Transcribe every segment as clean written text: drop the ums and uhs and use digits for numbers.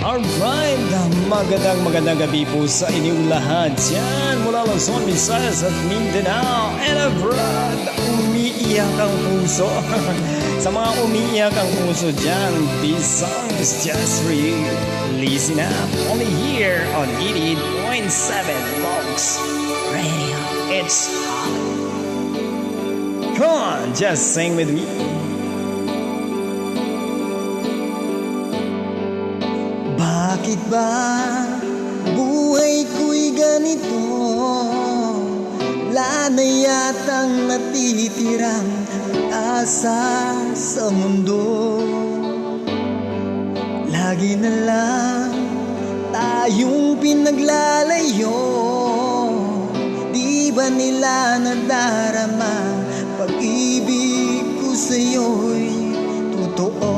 Alright, magandang gabi po sa inyong lahat dyan mula Luzon, Visayas at Mindanao and abroad. Umiiyak ang puso. Sa mga umiiyak ang puso dyan, this song is just for you. Listen up, only here on 88.7 Logs Radio. It's hot. Come on, just sing with me. Bakit ba buhay ko'y ganito? Wala na yatang natitirang asa sa mundo. Lagi na lang tayong pinaglalayo. Di ba nila nadarama pag-ibig ko sa'yo'y totoo?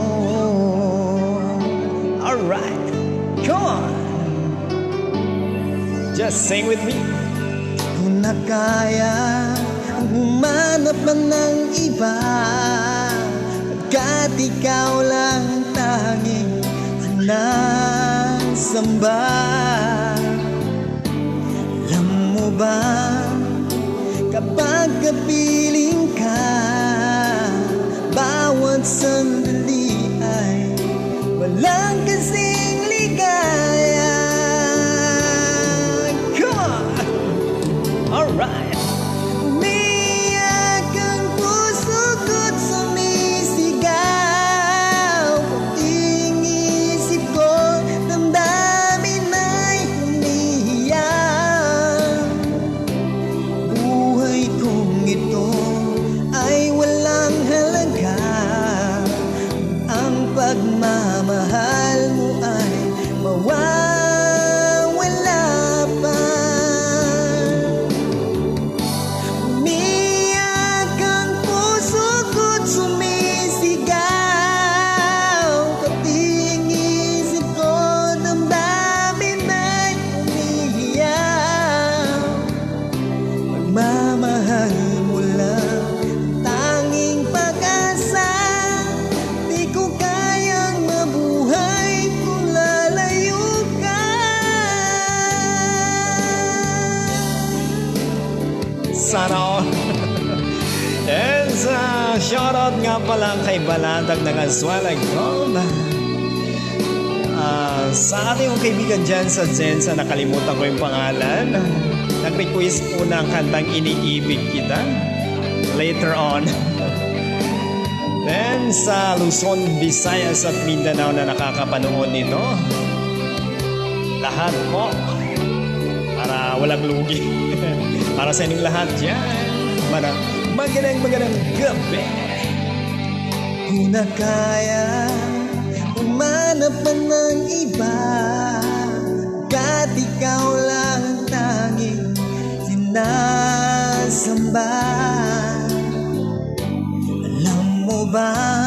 Alright, come on. Just sing with me. Kung na kaya humanap man ng iba, pagkat ikaw lang tanging nasamba. Alam mo ba, kapag kapiling ka, bawat sandali ay walang kasing ligaya. Come on. Alright. Umiyak ang puso ko't sumisigaw. Pagting isip ko, damdamin ay umiiyak. Buhay kong ito ay walang halaga. Ang pagmamahal mo ay mawawala pa. Umiyak ang puso ko't sumisigaw. Kating isip ko, damdamin ay umiiyak. Pagmamahal mo lang tanging pag-asa. Di ko kayang mabuhay kung lalayo ka. Sana all. And shoutout nga pala kay Balatag ng Aswalag Gold. Sa ating mga kaibigan dyan sa Zensa, nakalimutan ko yung pangalan. Nag-request po ng kantang Iniibig Kita later on. Then sa Luzon, Visayas at Mindanao na nakakapanood nito, lahat po para walang lugi. Para sa inyong lahat dyan, magandang gabi. Kung na kaya umanap man ng iba, kahit ikaw lang ang tanging sinasamba. Alam mo ba,